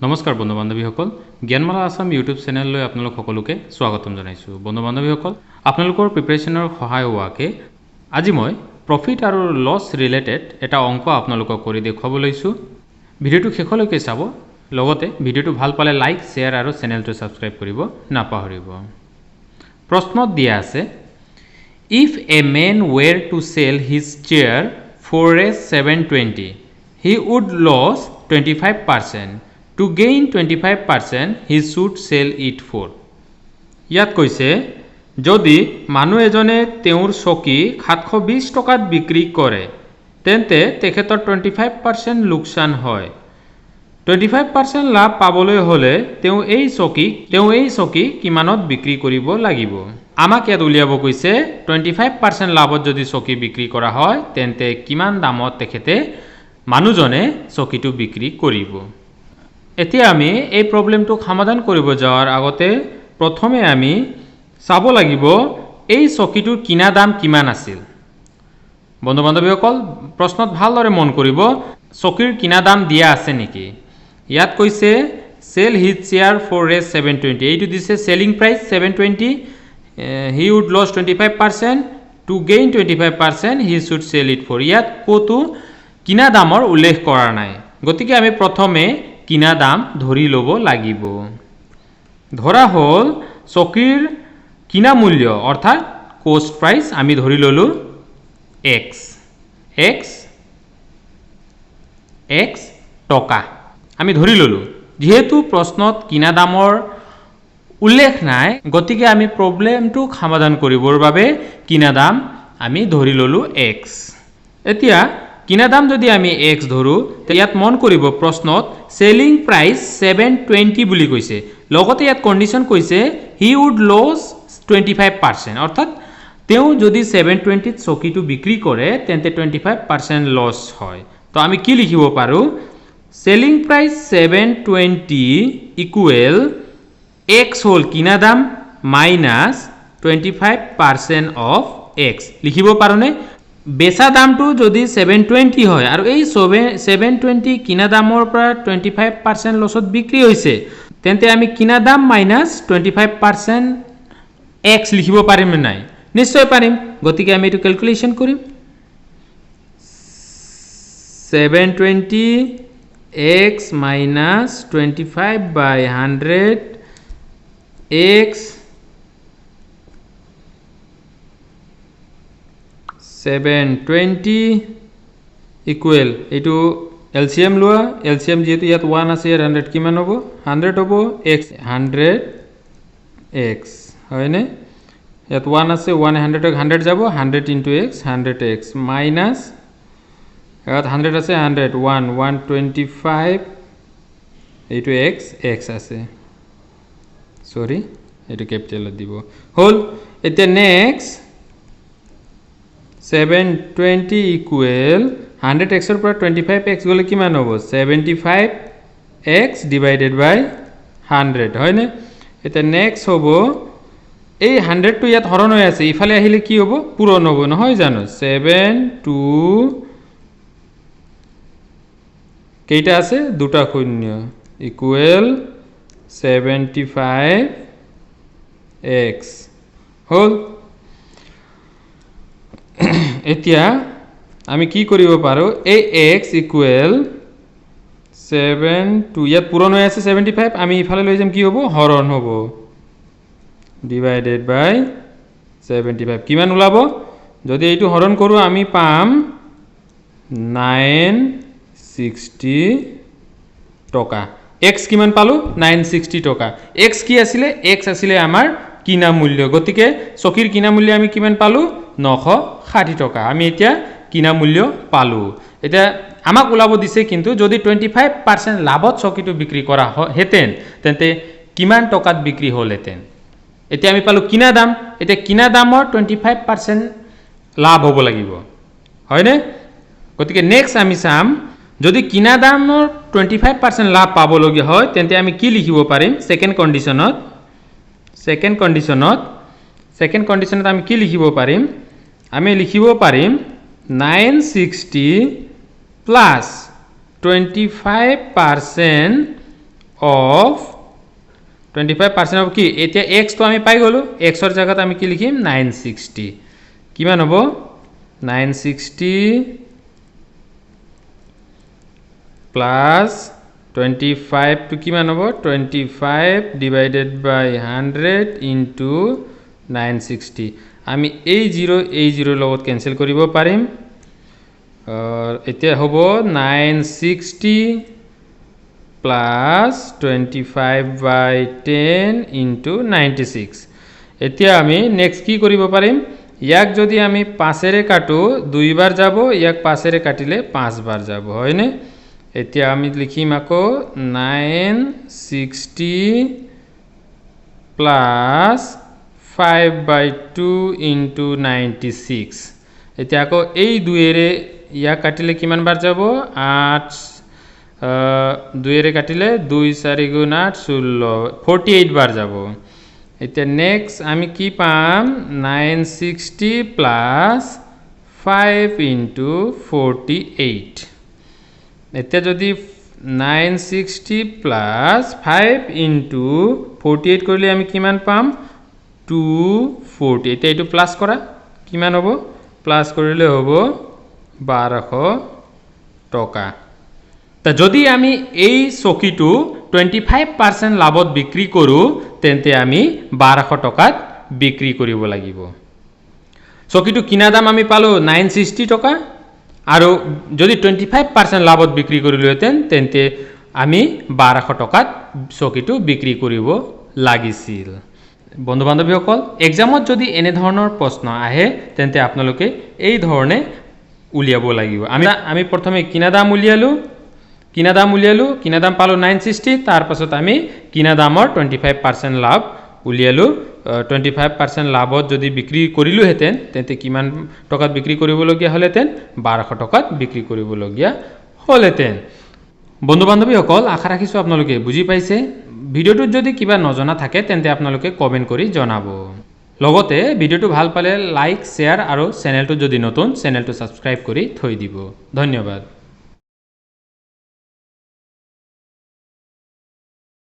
নমস্কাৰ বন্ধু বান্ধৱীসকল জ্ঞানমালা আসাম ইউটিউব চেনেললৈ আপোনালোক সকলোকে স্বাগতম জনাইছো। বন্ধু বান্ধৱীসকল আপোনালোকৰ প্ৰিপাৰেচনৰ সহায় হোৱাকে আজি মই প্ৰফিট আৰু লছ ৰিলেটেড এটা অংক আপোনালোকক কৰি দেখুৱাব লৈছো। ভিডিওটো শেষলৈকে চাব, লগতে ভিডিওটো ভাল পালে লাইক, শেয়াৰ আৰু চেনেলটো সাবস্ক্ৰাইব কৰিব নাপাহৰিব। প্ৰশ্নত দিয়া আছে If a man were to sell his chair for $720, he would lose 25%. To gain 25%, he should sell it for. ইয়াত কৈছে যদি মানুহ এজনে তেওঁৰ চকী 720 টকাত বিক্ৰী কৰে তেন্তে তেখেতৰ 25% লোকসান হয়। 25% লাভ পাবলৈ হলে তেওঁ এই চকী কিমানত বিক্ৰী কৰিব লাগিব। আমাক ইয়াত উলিয়াব কৈছে 25% লাভত যদি চকী বিক্ৰী কৰা হয় তেন্তে কিমান দামত তেখেতে মানুহজনে চকীটো বিক্ৰী কৰিব। এতিয়া আমি এই প্ৰবলেমটো সমাধান কৰিব যাওয়াৰ আগতে প্ৰথমে আমি চাব লাগিব এই চকীটোৰ কিনা দাম কিমান আছিল। বন্ধু বান্ধৱীসকল প্ৰশ্নত ভালদৰে মন কৰিব, চকীৰ কিনা দাম দিয়া আছে নেকি। ইয়াত কৈছে sell his chair for $720, এইটো দিছে selling price 720, he would lose 25%, to gain 25% he should sell it for. ইয়াত কতো কিনা দামৰ উল্লেখ কৰা নাই, গতিকে আমি প্ৰথমে কিনা দাম ধৰি লব লাগিব। ধৰা হল চকীৰ কিনা মূল্য অৰ্থাৎ কষ্ট প্ৰাইস আমি ধৰি ললো x টকা আমি ধৰি ললো। যেহেতু প্ৰশ্নত কিনা দামৰ উল্লেখ নাই গতিকে আমি প্ৰবলেমটো সমাধান কৰিবৰ বাবে কিনা দাম আমি ধৰি ললো x। এতিয়া কিনা দাম যদি আমি x ধৰো ইয়াত মন কৰিব প্ৰশ্নত সেলিং প্ৰাইস 720 বুলি কৈছে, লগতে ইয়াত কন্ডিশন কৈছে he would lose 25%, অৰ্থাৎ তেওঁ যদি 720 ত চকীটো বিক্ৰী কৰে তেন্তে 25% লস হয়। তো আমি কি লিখিব পাৰো, সেলিং প্ৰাইস 720 ইকুৱেল x হল কিনা দাম মাইনাস 25% অফ x লিখিব পাৰোনে। বেচা দামটো যদি 720 হয় আৰু এই 720 কিনা দামৰ পৰা 25% লসত বিক্ৰী হৈছে তেন্তে আমি কিনা দাম মাইনাস 25% x লিখিব পাৰিম নে নাই, নিশ্চয় পাৰিম। গতিকে আমি এটো ক্যালকুলেশন কৰিম। 720 x minus 25/100 x 720 ইকুৱেল এইটো এলসিএম লোৱা, এলসিএম যেহেতু ইয়াত 1 আছে 100 কিমান হ'ব 100 হ'ব x 100 x হয়নে। ইয়াত 1 আছে 100 যাব 100 into x 100x মাইনাস ইয়াত 100 আছে 100 125 এইটো x আছে, সরি এইটো ক্যাপিটালত দিব হল। এতিয়া নেক্সট 720 ইকুৱেল 100x ৰ পৰা 25x গলে কিমান হ'ব 75x ডিভাইডেড বাই 100 হয়নে। এতিয়া নেক্সট হ'ব এই 100 টো ইয়াত হৰণ হৈ আছে, ইফালে আহিলে কি হ'ব পূৰণ হ'ব নহয় জানো। 7 2 কেইটা আছে দুটা শূন্য ইকুৱেল 75x হল। এতিয়া আমি কি কৰিব পাৰো এই x ইকুৱেল 7 2 ইয়াত পূৰণ হৈ আছে 75, আমি ইফালে লৈ যাম কি হ'ব হৰণ হ'ব ডিভাইডেড বাই 75 কিমান ওলাব, যদি এইটো হৰণ কৰো আমি পাম 960 টকা। x কিমান পালো 960 টকা। x কি আছিলে, x আছিলে আমাৰ কিনা মূল্য, গতিকে চকীৰ কিনা মূল্য আমি কিমান পালো 960 টকা। আমি এতিয়া কিনা মূল্য পালো। এতিয়া আমাক ওলাব দিছে কিন্তু যদি 25% লাভত চকীটো বিক্ৰী কৰা হেতেন তেন্তে কিমান টকাত বিক্ৰী হলহেতেন। এতিয়া আমি পালো কিনা দাম, এতিয়া কিনা দামৰ 25% লাভ হ'ব লাগিব হয়নে। গতিকে নেক্সট আমি চাম যদি কিনা দামৰ 25% লাভ পাবলগীয়া হয় তেন্তে আমি কি লিখিব পাৰিম সেকেন্ড কন্ডিশনত আমি কি লিখিব পাৰিম, আমি লিখিব পাৰিম 960 প্লাস 25% অফ 25% অফ কি এতিয়া x তো আমি পাই গলো x এর জায়গাতে আমি কি লিখিম 960 কিমান হ'ব 960 প্লাস 25 to কিমান হ'ব 25 divided by 100 into 960 আমি এই 0 লগত ক্যান্সেল কৰিব পাৰিম এতিয়া হ'ব 960 plus 25 by 10 into 96 এতিয়া আমি নেক্সট কি কৰিব পাৰিম ইয়াক যদি আমি 5 এৰে কাটো দুইবাৰ যাব ইয়াক 5 এৰে কাটিলে 5 বাৰ যাব হয়নে এতিয়া আমি লিখিম আকৌ 960 plus 5 by 2 into 96 এতিয়া আকৌ এই দুইৰে ইয়াক কাটিলে কিমান বাৰ যাব 8 দুইরে কাটিলে 2 4 গুণ 8 16 48 বার যাব এটা নেক্সট আমি কি পাম 960 প্লাস 5 into 48 এটা যদি 960 প্লাস 5 into 48 করলে আমি কিমান পাম 240 এটা এটো প্লাস করা কিমান হবে প্লাস কৰিলে হবে 1200 টাকা তা যদি আমি এই চকীটো 25% লাভত বিক্রি কৰো তেন্তে আমি 1200 টাকাত বিক্ৰি কৰিব লাগিব চকীটো কিনা দাম আমি পালো 960 টাকা আৰু যদি 25% লাভত বিক্ৰি কৰিলহেতেন তেন্তে আমি 1200 টাকাত চকীটো বিক্ৰি কৰিব লাগিছিল বন্ধু বান্ধৱীসকল এক্সামত যদি এনে ধৰণৰ প্ৰশ্ন আহে তেন্তে আপোনালোকে এই ধৰণে উলিয়াব লাগিব আমি প্ৰথমে কিনা দাম উলিয়ালো কিনা দাম পালো 960 তাৰ পাছত আমি কিনা দামৰ 25% লাভ উলিয়ালো 25% লাভত যদি বিক্ৰি কৰিলো হেতেন তেন্তে কিমান টকাত বিক্ৰি কৰিবলগীয়া হলেতেন 1200 টকাত বিক্ৰি কৰিবলগীয়া হলেতেন বন্ধু বান্ধৱীসকল আশা ৰাখিছো আপোনালোকে বুজি পাইছে ভিডিওটো যদি কিবা নজনা থাকে তেন্তে আপোনালোকে কমেন্ট কৰি জনাব লগতে ভিডিওটো ভাল পালে লাইক শেয়াৰ আৰু চেনেলটো যদি নতুন চেনেলটো সাবস্ক্ৰাইব কৰি থৈ দিব ধন্যবাদ